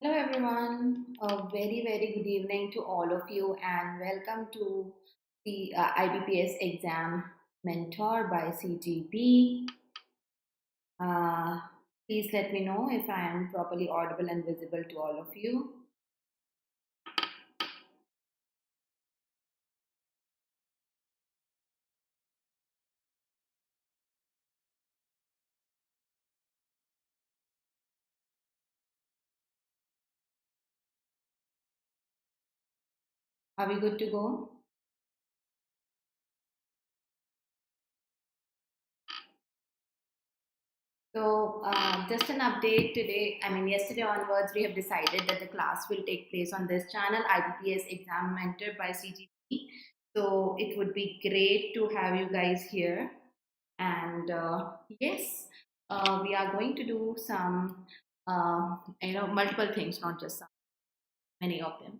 Hello everyone, a very good evening to all of you and welcome to the IBPS exam mentor by CGB. Uh, Please let me know if I am properly audible and visible to all of you. Are we good to go? Just an update today. Yesterday onwards, we have decided that the class will take place on this channel, IBPS Exam Mentor by CGP. So, it would be great to have you guys here. And yes, we are going to do some, multiple things, not just some, many of them.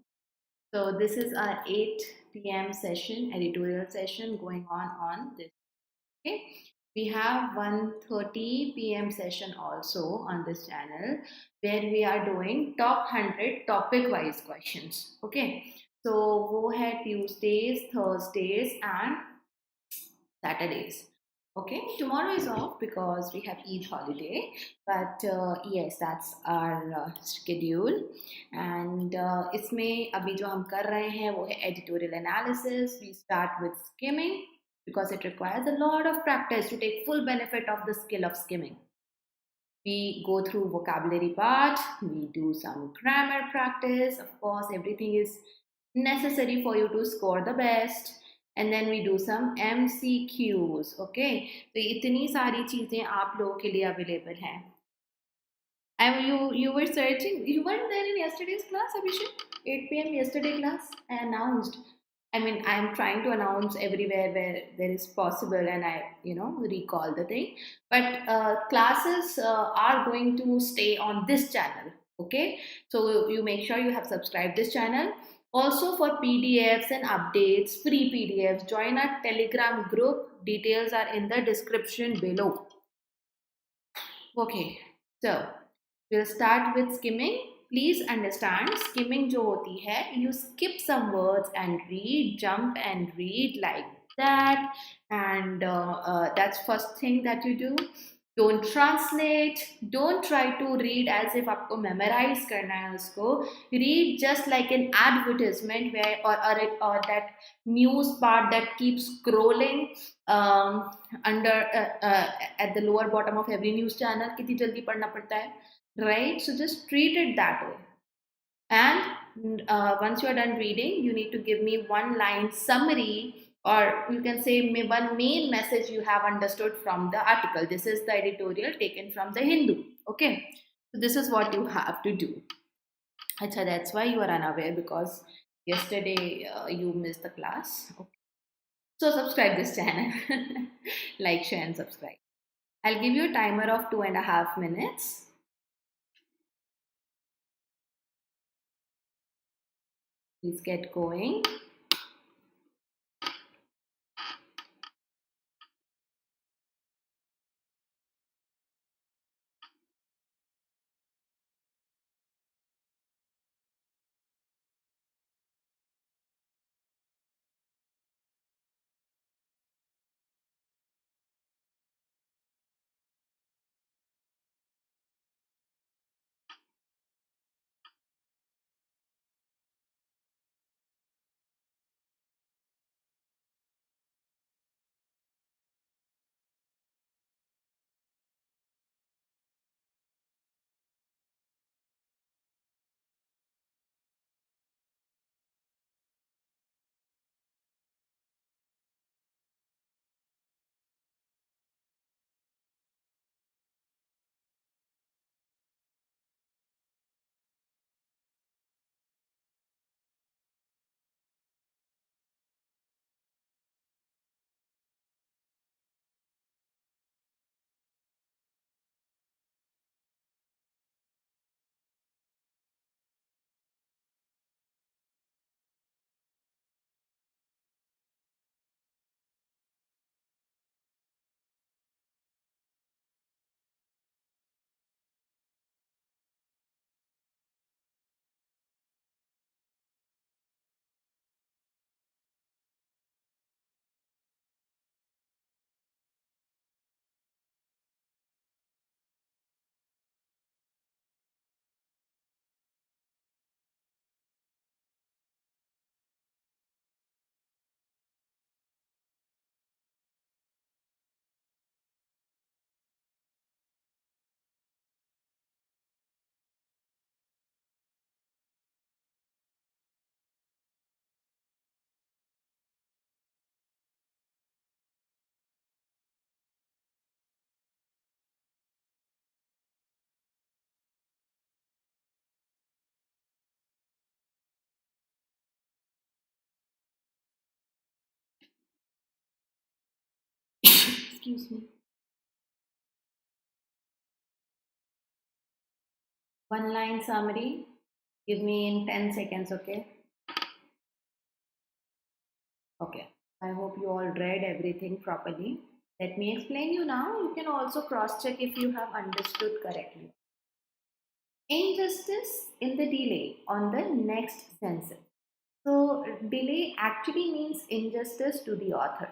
So, this is our 8 p.m. session, editorial session going on this. Okay, we have 1:30 p.m. session also on this channel where we are doing top 100 topic wise questions. Okay, so वो है Tuesdays, Thursdays and Saturdays. Okay, tomorrow is off because we have Eid holiday, but yes, that's our schedule. And इसमें अभी जो हम कर रहे हैं वो है editorial analysis. We start with skimming because it requires a lot of practice to take full benefit of the skill of skimming. We go through vocabulary part, we do some grammar practice. Of course, everything is necessary for you to score the best. And then we do some MCQs. Okay, तो इतनी सारी चीजें आप लोगों के लिए available हैं. And you were searching. You weren't there in yesterday's class, Abhishek. 8 p.m. yesterday class. I announced. I'm trying to announce everywhere where there is possible, and I recall the thing. But classes are going to stay on this channel. Okay, so you make sure you have subscribed this channel. Also for PDFs and updates, free PDFs, join our Telegram group. Details are in the description below. Okay, so we'll start with skimming. Please understand, skimming जो होती है, you skip some words and read, jump and read like that, and that's first thing that you do. Don't translate. Don't try to read as if आपको memorize करना है उसको. Read just like an advertisement where or that news part that keeps scrolling under at the lower bottom of every news channel. कितनी जल्दी पढ़ना पड़ता है, right? So just treat it that way. And once you are done reading, you need to give me one line summary, or you can say one main message you have understood from the article. This is the editorial taken from the Hindu. Okay, so this is what you have to do. Achha, that's why you are unaware because yesterday you missed the class. Okay. So subscribe this channel, like, share, and subscribe. I'll give you a timer of 2.5 minutes. Please get going. Excuse me. One line summary. Give me in 10 seconds, okay? Okay. I hope you all read everything properly. Let me explain you now. You can also cross check if you have understood correctly. Injustice in the delay on the next census. So, delay actually means injustice to the author.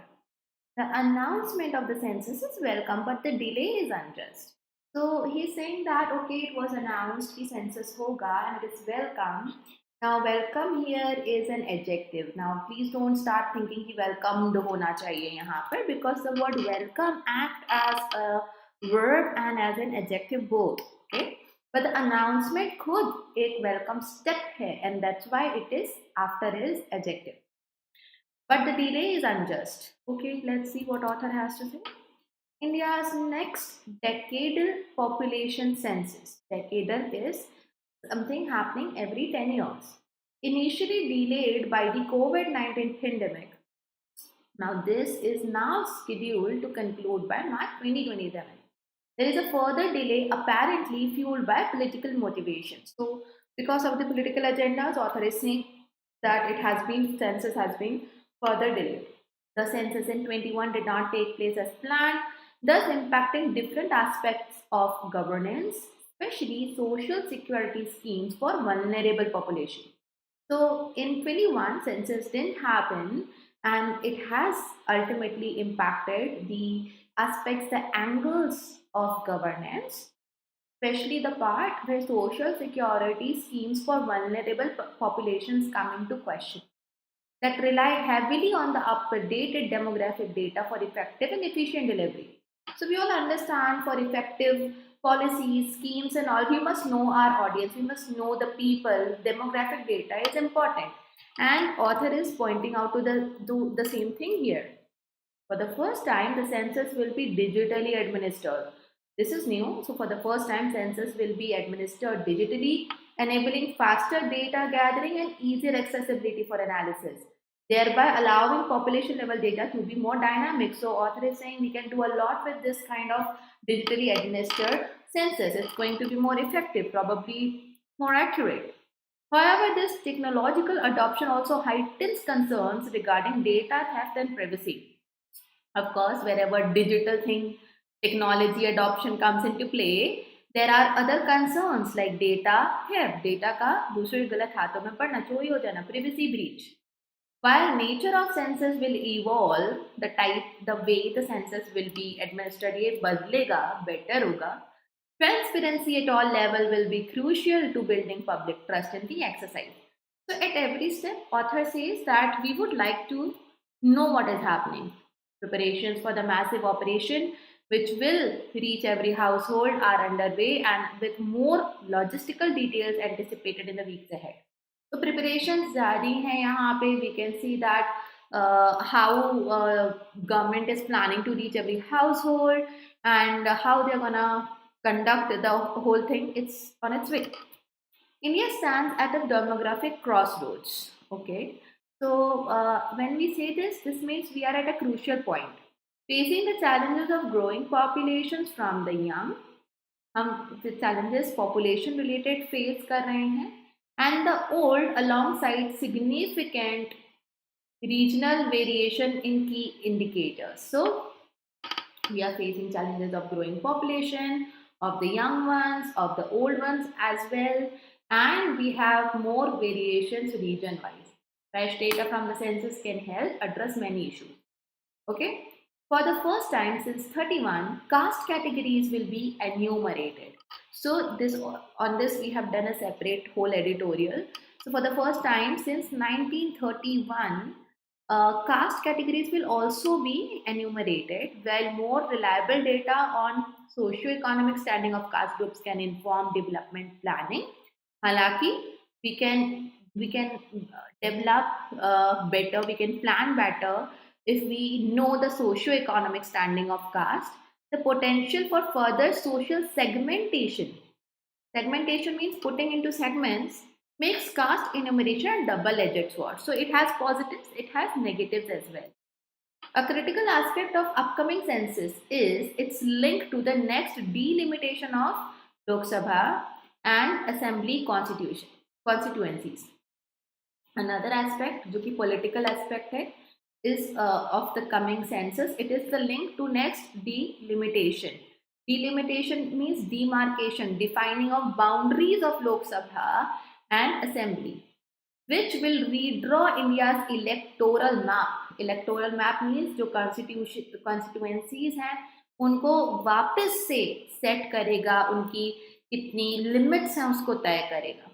The announcement of the census is welcome, but the delay is unjust. So he's saying that okay, it was announced कि census होगा and it is welcome. Now welcome here is an adjective. Now please don't start thinking कि welcomed होना चाहिए यहाँ पर, because the word welcome act as a verb and as an adjective both. Okay, but the announcement खुद एक welcome step है, and that's why it is after is adjective. But the delay is unjust. Okay, let's see what author has to say. India's next decadal population census. Decadal is something happening every 10 years. Initially delayed by the COVID-19 pandemic. Now this is now scheduled to conclude by March 2027. There is a further delay apparently fueled by political motivations. So because of the political agendas, author is saying that census has been further delayed. The census in 21 did not take place as planned, thus impacting different aspects of governance, especially social security schemes for vulnerable population. So in 21, census didn't happen, and it has ultimately impacted the aspects, the angles of governance, especially the part where social security schemes for vulnerable populations come into question, that rely heavily on the updated demographic data for effective and efficient delivery. So we all understand for effective policies, schemes and all, we must know our audience, we must know the people, demographic data is important. And author is pointing out to the same thing here. For the first time, the census will be digitally administered. This is new. So for the first time, census will be administered digitally, enabling faster data gathering and easier accessibility for analysis, thereby allowing population level data to be more dynamic. So author is saying we can do a lot with this kind of digitally administered census. It's going to be more effective, probably more accurate. However, this technological adoption also heightens concerns regarding data theft and privacy. Of course, wherever digital technology adoption comes into play, there are other concerns like data theft, data का दूसरे गलत हाथों में पड़ना, चोरी हो जाना, privacy breach. While nature of census will evolve, the way the census will be administered ये बदलेगा, better होगा. Transparency at all level will be crucial to building public trust in the exercise. So at every step, author says that we would like to know what is happening. Preparations for the massive operation, which will reach every household, are underway, and with more logistical details anticipated in the weeks ahead. So preparations jari hai yahan pe. We can see that how government is planning to reach every household and how they're gonna conduct the whole thing. It's on its way. India stands at a demographic crossroads. Okay, so when we say this means we are at a crucial point, facing the challenges of growing populations from the young. हम the challenges population related face कर रहे हैं, and the old alongside significant regional variation in key indicators. So we are facing challenges of growing population, of the young ones, of the old ones as well, and we have more variations region wise. Fresh data from the census can help address many issues. Okay, for the first time since 31, caste categories will be enumerated. So on this we have done a separate whole editorial. So for the first time since 1931, caste categories will also be enumerated, while more reliable data on socio-economic standing of caste groups can inform development planning. Halaki, we can develop better, we can plan better if we know the socio-economic standing of caste. The potential for further social segmentation. Segmentation means putting into segments, makes caste enumeration a double-edged sword. So it has positives, it has negatives as well. A critical aspect of upcoming census is its link to the next delimitation of Lok Sabha and Assembly constituencies. Another aspect, जो कि political aspect है, is of the coming census. It is the link to next delimitation. Delimitation means demarcation, defining of boundaries of Lok Sabha and Assembly, which will redraw India's electoral map. Electoral map means जो constituencies हैं उनको वापस से set करेगा, उनकी कितनी limits हैं उसको तय करेगा.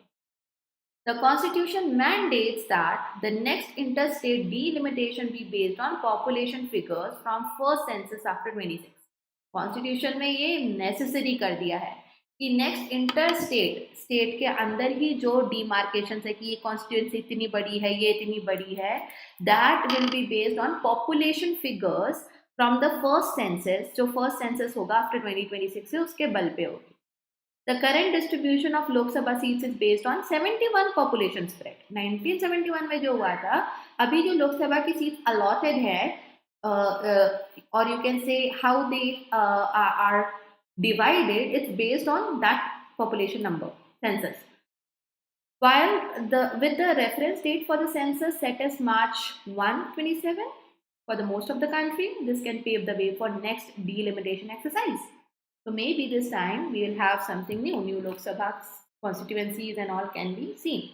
The Constitution mandates that the next interstate delimitation be based on population figures from first census after 26. Constitution में ये necessary कर दिया है कि नेक्स्ट इंटरस्टेट स्टेट के अंदर ही जो डिमार्केशन है कि ये कॉन्स्टिट्यूंसी इतनी बड़ी है, ये इतनी बड़ी है, that will be based on population figures from the first census. जो फर्स्ट सेंसस होगा आफ्टर 2026 से उसके बल पे होगी. The current distribution of Lok Sabha seats is based on 71 population spread. 1971 में जो हुआ था, अभी जो लोक सभा की सीट allotted है, or you can say how they are divided, it's based on that population number census. While with the reference date for the census set as March 1, 27 for the most of the country, this can pave the way for next delimitation exercise. So maybe this time we will have something new Lok Sabha constituencies and all can be seen.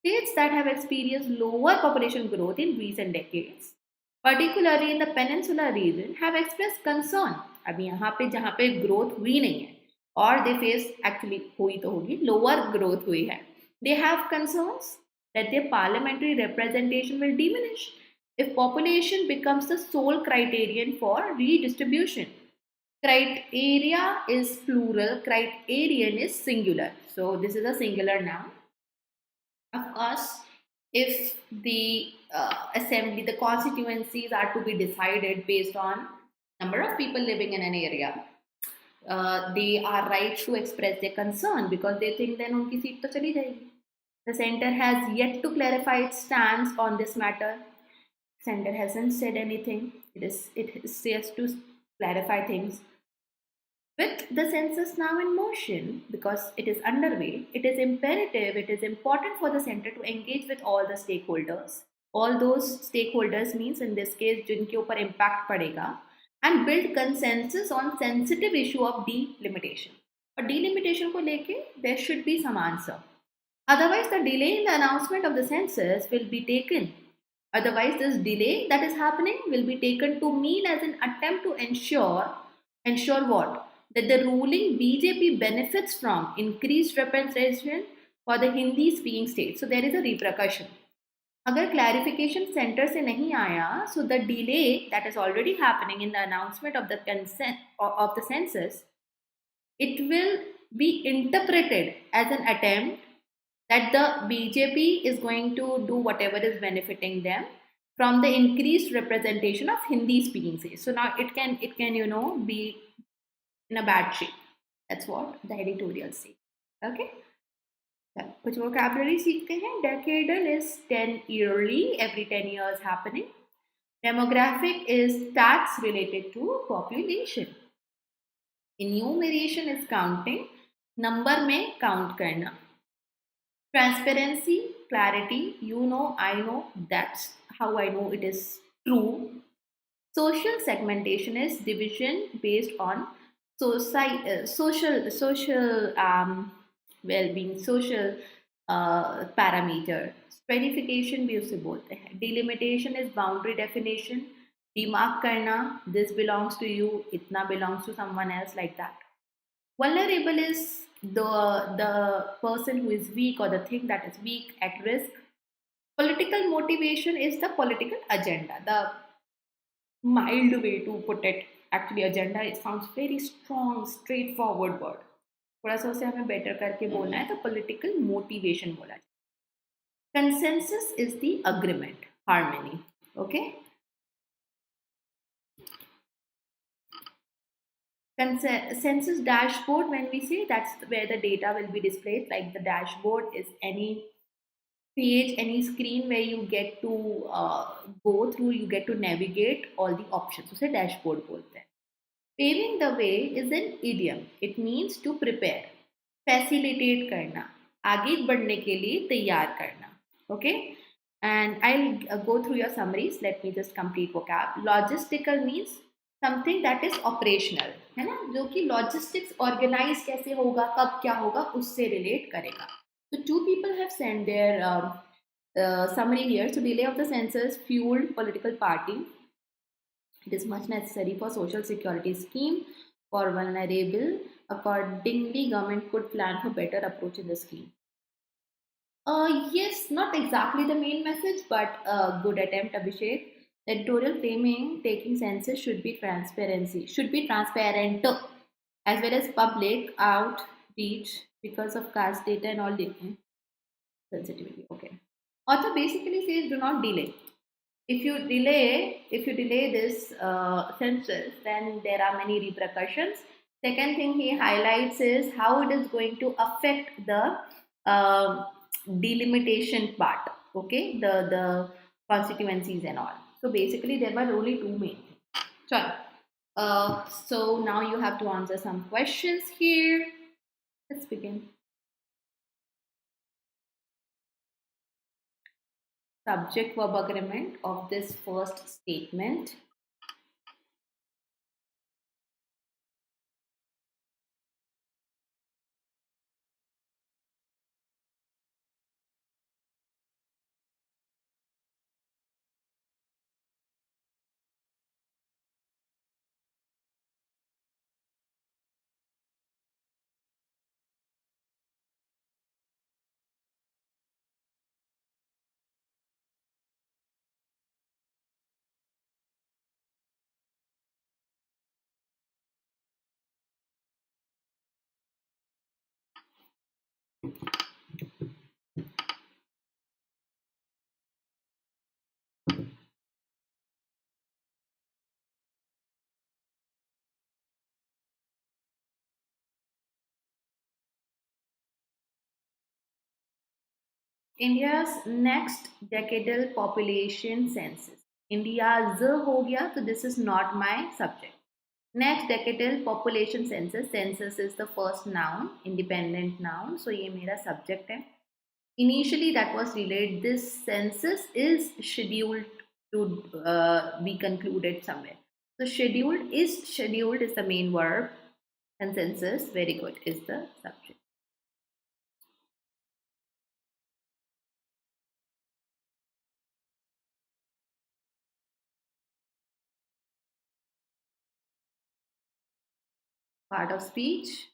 States that have experienced lower population growth in recent decades, particularly in the peninsular region, have expressed concern. अभी यहाँ पे जहाँ पे growth हुई नहीं है और they face actually हुई तो होगी lower growth हुई है, they have concerns that their parliamentary representation will diminish if population becomes the sole criterion for redistribution. Criteria is plural, criterion is singular. So this is a singular noun. Of course, if the assembly, the constituencies are to be decided based on number of people living in an area, they are right to express their concern because they think then unki seat to chali jayegi. The center has yet to clarify its stance on this matter. Center hasn't said anything. It is just to clarify things. With the census now in motion, because it is underway, it is imperative, it is important for the center to engage with all the stakeholders. All those stakeholders means in this case जिनके ऊपर impact पड़ेगा, and build consensus on sensitive issue of delimitation. और delimitation को लेके there should be some answer. Otherwise, the delay in the announcement of the census will be taken. Otherwise, this delay that is happening will be taken to mean as an attempt to ensure what? That the ruling BJP benefits from increased representation for the Hindi speaking states. So there is a repercussion. अगर clarification center से नहीं आया, so the delay that is already happening in the announcement of the consent of the census, it will be interpreted as an attempt that the BJP is going to do whatever is benefiting them from the increased representation of Hindi speaking states. So now it can be in a bad shape. That's what the editorial say. Okay. कुछ vocabulary सीखते हैं. Decadal is 10 yearly, every 10 years happening. Demographic is stats related to population. Enumeration is counting, number में count करना. Transparency, clarity, you know, I know, that's how I know it is true. Social segmentation is division based on social well-being, social parameter. Stratification भी उसे बोलते हैं. Delimitation is boundary definition. Demark करना, this belongs to you, इतना belongs to someone else, like that. Vulnerable is the person who is weak or the thing that is weak, at risk. Political motivation is the political agenda. The mild way to put it, actually agenda, it sounds very strong, straightforward word. थोड़ा सा उसे हमें better करके बोलना है तो political motivation बोला जाए. Consensus is the agreement, harmony. Okay. Census dashboard, when we say, that's where the data will be displayed. Like the dashboard is any page, any screen where you get to go through, you get to navigate all the options. उसे dashboard बोलते हैं. Paving the way is an idiom. It means to prepare, facilitate करना, आगे बढ़ने के लिए तैयार करना. Okay? And I'll go through your summaries. Let me just complete vocab. Logistical means something that is operational, है ना, जो कि logistics organize कैसे होगा, कब क्या होगा, उससे relate करेगा. So two people have sent their summary here. So delay of the census fueled political party. It is much necessary for social security scheme for vulnerable. Accordingly, government could plan for better approach in the scheme. Yes, not exactly the main message, but good attempt, Abhishek. Editorial framing taking census should be transparency, should be transparent, as well as public outreach because of caste data and all data sensitivity. Okay. Author basically says do not delay. If you delay this census, then there are many repercussions. Second thing he highlights is how it is going to affect the uh, delimitation part. Okay, the constituencies and all. So basically, there were only two main things. Sorry. So now you have to answer some questions here. Let's begin. Subject verb agreement of this first statement. India's next decadal population census. India's हो गया, so this is not my subject. Next decadal population census. Census is the first noun, independent noun. So ये मेरा subject है. Initially that was delayed. This census is scheduled to be concluded somewhere. So scheduled is the main verb, and census, very good, is the subject. Part of speech.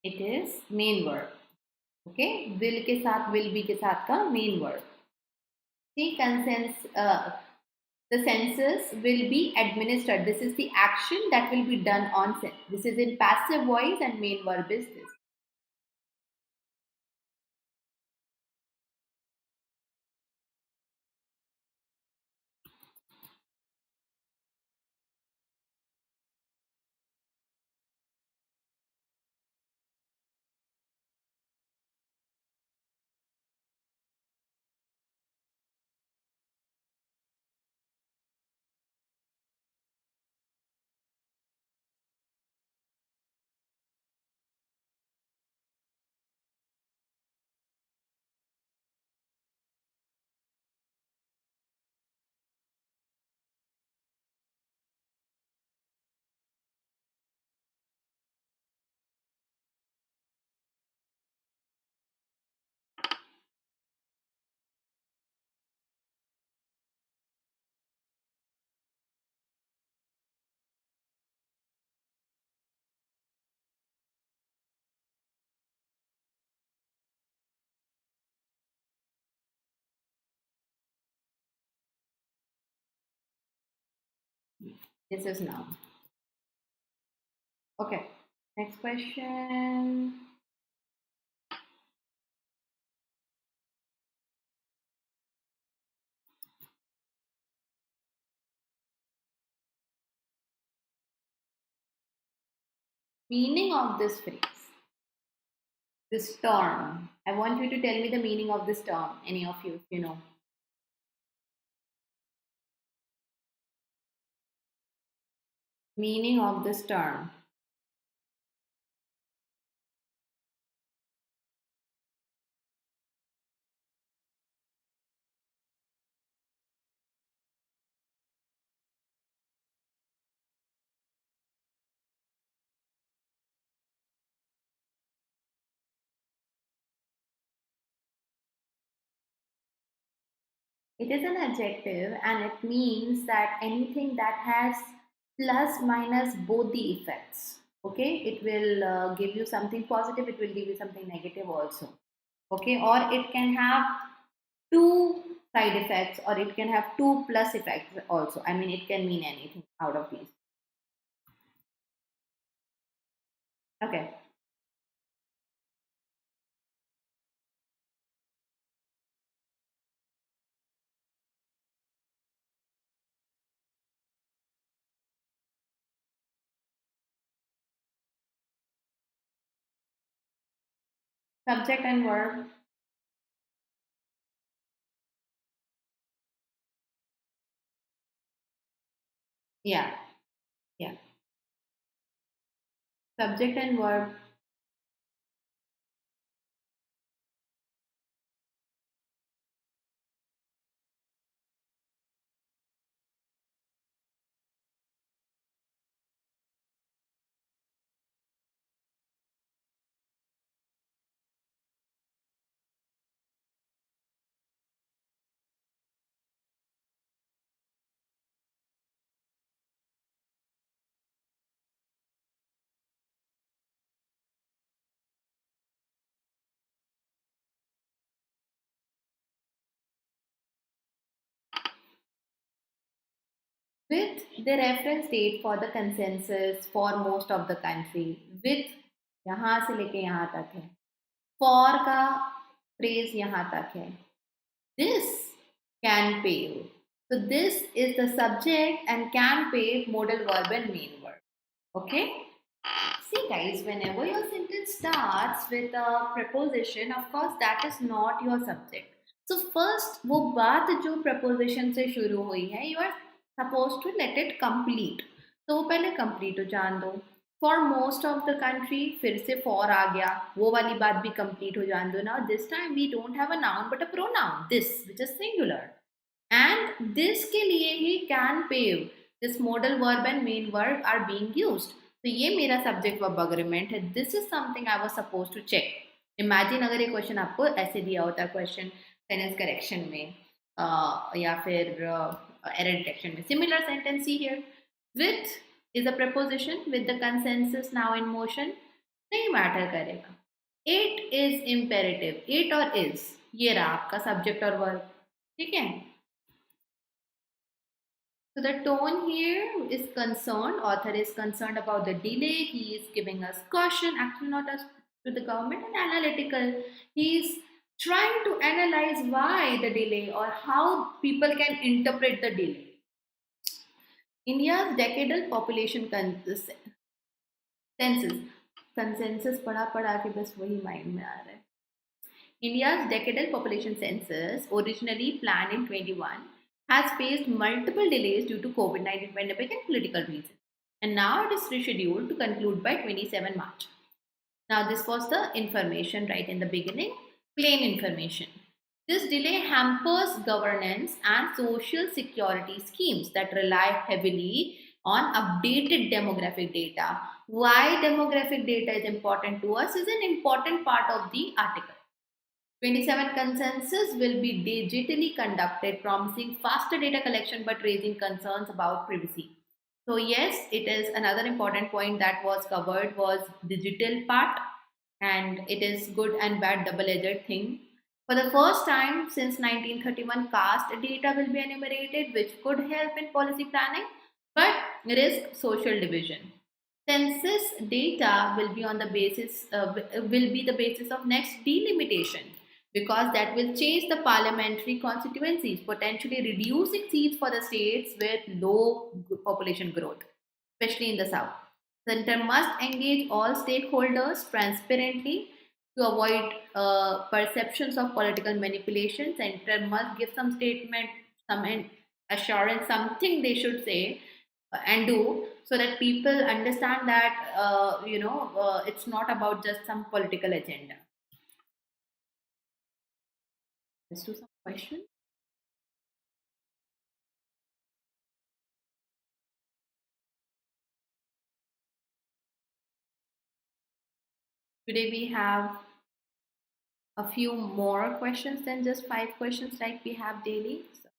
It is main verb. Okay, will के साथ will be के साथ का main verb. See, the census will be administered. This is the action that will be done on census. This is in passive voice and main verb is this. This is noun. Okay. Next question. Meaning of this phrase, this term. I want you to tell me the meaning of this term. Any of you, if you know. Meaning of this term. It is an adjective and it means that anything that has plus minus both the effects. Okay, it will give you something positive, it will give you something negative also. Okay, or it can have two side effects or it can have two plus effects also. I mean, it can mean anything out of these. Okay. Subject and verb. Yeah, yeah. Subject and verb. With the reference date for the consensus for most of the country. With यहाँ से लेके यहाँ तक है. For का phrase यहाँ तक है. This can pave. So this is the subject and can pave modal verb and main verb. Okay. See guys, whenever your sentence starts with a preposition, of course that is not your subject. So first वो बात जो preposition से शुरू हुई है, you are supposed to let it complete. तो वो पहले complete हो जान दो. For most of the country फिर से for आ गया, वो वाली बात भी complete हो जान दो. Now this time we don't have a noun but a pronoun, this, which is singular. And this के लिए ही can pave, this modal verb and main verb are being used. तो ये मेरा सब्जेक्ट वर्ब अग्रीमेंट है. This is something I was suppose to check. Imagine अगर ये question आपको ऐसे दिया होता, क्वेश्चन सेंटेंस करेक्शन में या फिर एरर डिटेक्शन में. Similar sentence see here. With is a preposition with the consensus now in motion. नहीं मैटर करेगा. It is imperative. इट और इज, ये रहा आपका सब्जेक्ट और वर्ब. ठीक है. So the tone here is concerned. Author is concerned about the delay. He is giving us caution, actually not us to the government, and analytical. He is trying to analyze why the delay or how people can interpret the delay. India's decadal population census. Consensus पढ़ा के बस वही mind में आ रहा है. India's decadal population census, originally planned in 21, has faced multiple delays due to COVID-19 pandemic and political reasons. And now it is rescheduled to conclude by 27 March. Now this was the information right in the beginning, plain information. This delay hampers governance and social security schemes that rely heavily on updated demographic data. Why demographic data is important to us is an important part of the article. 27 consensus will be digitally conducted, promising faster data collection but raising concerns about privacy. So yes, it is another important point that was covered was digital part, and it is good and bad double-edged thing. For the first time since 1931, caste data will be enumerated, which could help in policy planning. But risk social division. Census data will be on the basis will be the basis of next delimitation, because that will change the parliamentary constituencies, potentially reducing seats for the states with low population growth, especially in the south. Center must engage all stakeholders transparently to avoid perceptions of political manipulation. Center must give some statement, some assurance, something they should say and do, so that people understand that it's not about just some political agenda. Let's do some questions. Today we have a few more questions than just 5 questions like we have daily. So,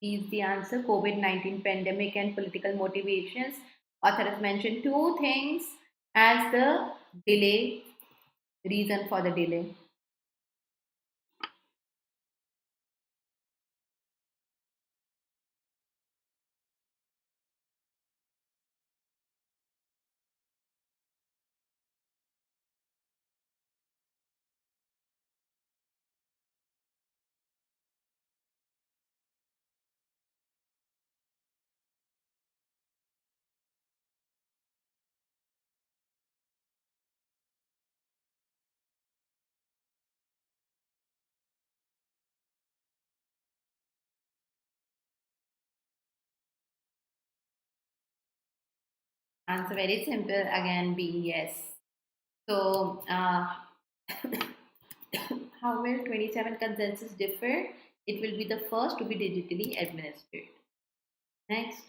is the answer COVID-19 pandemic and political motivations. Author has mentioned two things as the delay, reason for the delay. Answer very simple again, B, yes. So, how will 27 consensus differ? It will be the first to be digitally administered. Next.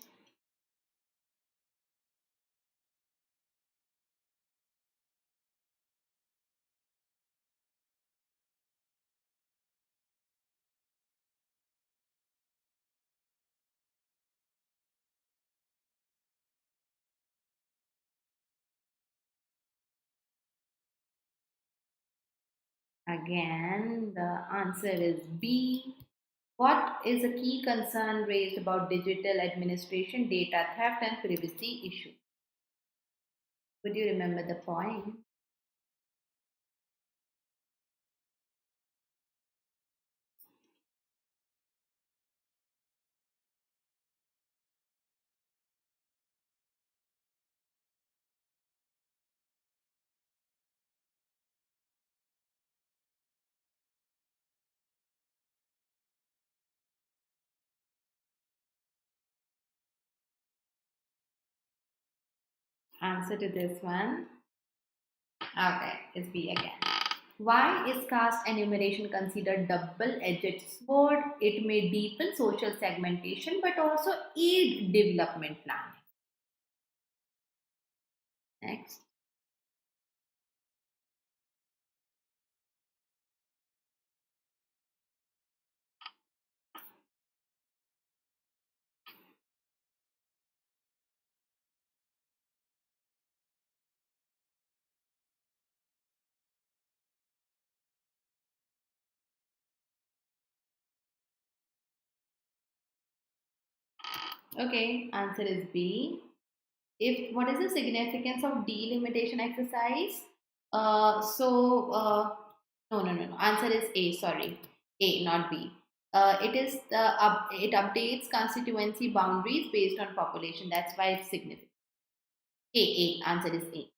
Again, the answer is B. What is a key concern raised about digital administration, data theft, and privacy issue? Would you remember the point? Answer to this one. Okay, it's B again. Why is caste enumeration considered double-edged sword? It may deepen social segmentation but also aid development planning. Next. Okay, answer is B. If what is the significance of delimitation exercise? No. Answer is A. Sorry, A, not B. It updates constituency boundaries based on population. That's why it's significant. A. Answer is A.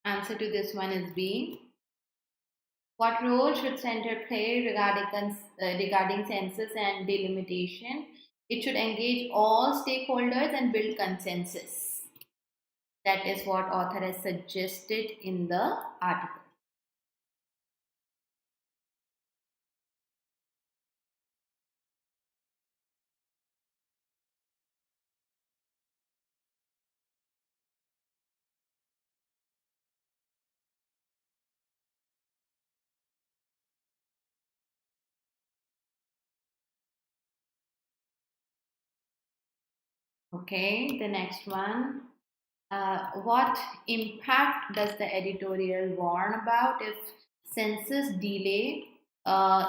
Answer to this one is B. What role should center play regarding census and delimitation? It should engage all stakeholders and build consensus. That is what author has suggested in the article. Okay, the next one. What impact does the editorial warn about? If census delay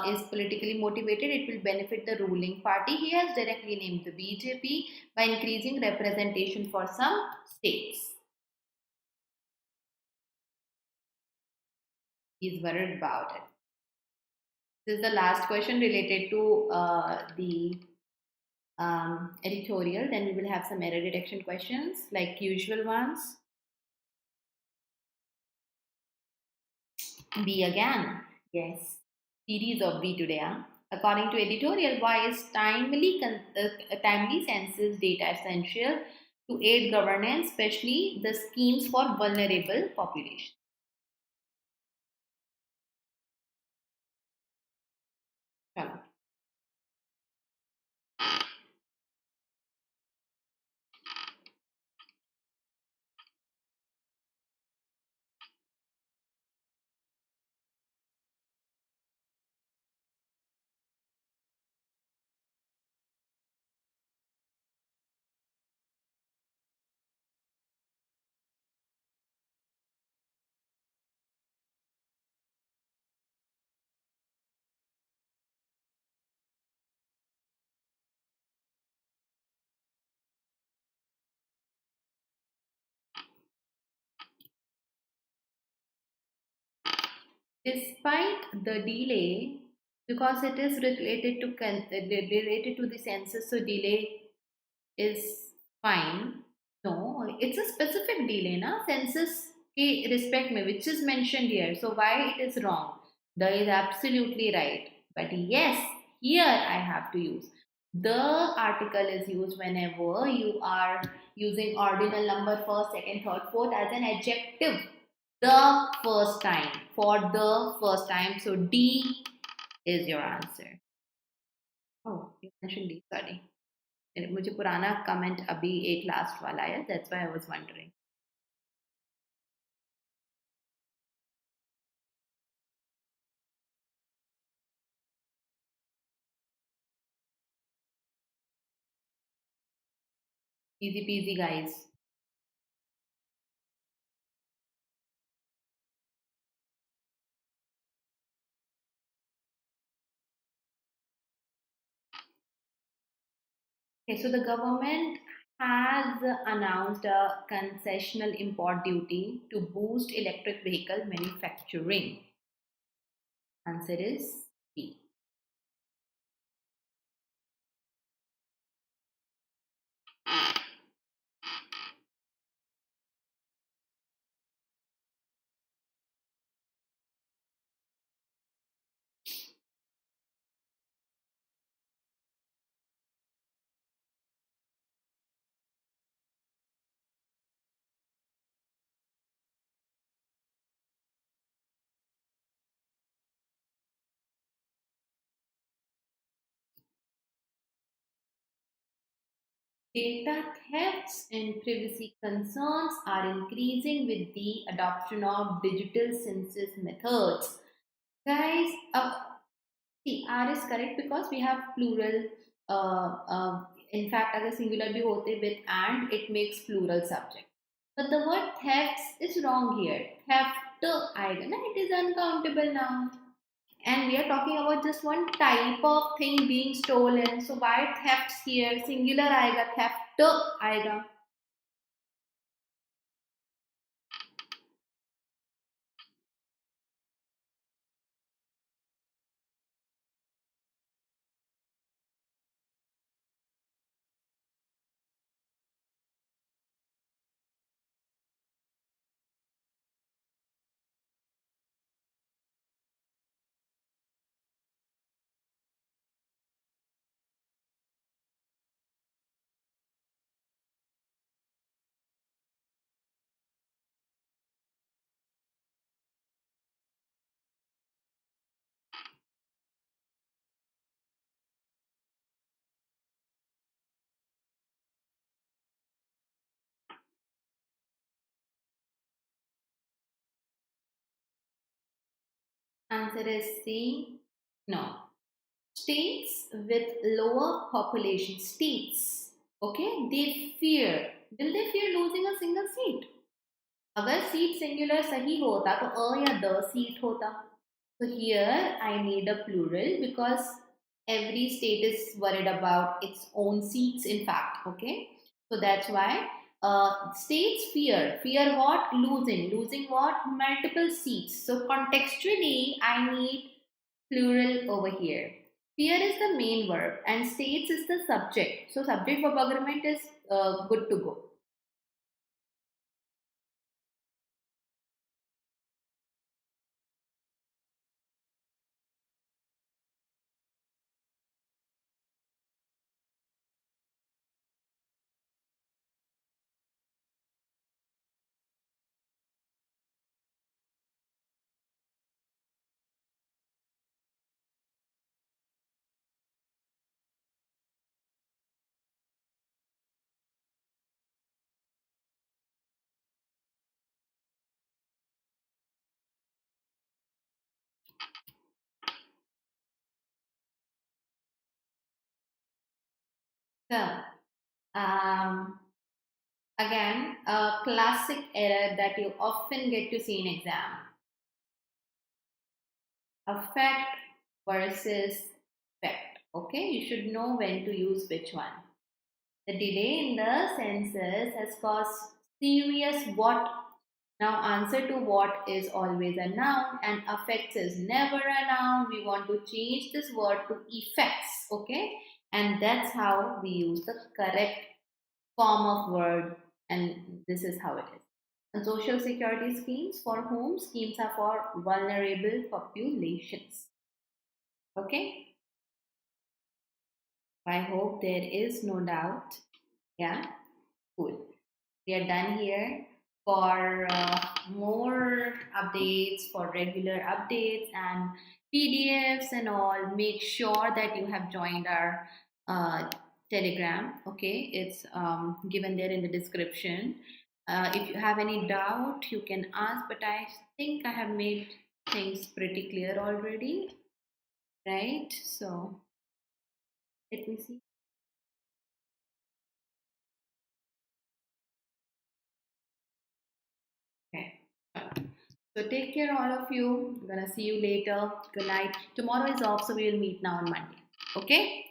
is politically motivated, it will benefit the ruling party. He has directly named the BJP by increasing representation for some states. He's worried about it. This is the last question related to the editorial. Then we will have some error detection questions like usual ones. B again. Yes. Series of B today. Huh? According to editorial, why is timely census data essential to aid governance, especially the schemes for vulnerable population? Chalo. Despite the delay, because it is related to the census, so delay is fine. No, it's a specific delay, na census के respect में, which is mentioned here. So why it is wrong? The is absolutely right. But yes, here I have to use. The article is used whenever you are using ordinal number first, second, third, fourth as an adjective. The first time, for the first time. So D is your answer. Oh, you mentioned D, sorry. मुझे पुराना comment अभी एक last वाला है, that's why I was wondering. Easy peasy, guys. Okay, so the government has announced a concessional import duty to boost electric vehicle manufacturing. Answer is B. Data thefts and privacy concerns are increasing with the adoption of digital census methods. Guys, see, R is correct because we have plural. In fact, अगर singular भी होते with and, it makes plural subject. But the word thefts is wrong here. Theft आएगा ना? It is uncountable noun. And we are talking about just one type of thing being stolen. So why thefts here? Singular आएगा, theft आएगा. answer is C. No. States with lower population, states, okay, they fear. Will they fear losing a single seat? अगर seat singular सही होता तो a या the seat होता. So here I need a plural because every state is worried about its own seats in fact, okay. So that's why states fear what? Losing what? Multiple seats. So contextually I need plural over here. Fear is the main verb and states is the subject. So subject verb agreement is good to go. So um, again, a classic error that you often get to see in exam. Affect versus effect. Okay, you should know when to use which one. The delay in the census has caused serious what. Now answer to what is always a noun and affects is never a noun. We want to change this word to effects. Okay, and that's how we use the correct form of word, and this is how it is. And social security schemes, for whom schemes are for vulnerable populations. Okay, I hope there is no doubt. Yeah, cool. We are done here. For more updates, for regular updates and PDFs and all, make sure that you have joined our Telegram. Okay, it's given there in the description. If you have any doubt, you can ask, but I think I have made things pretty clear already, right? So let me see. Okay. So take care, all of you. I'm gonna see you later. Good night. Tomorrow is off, so we will meet now on Monday. Okay?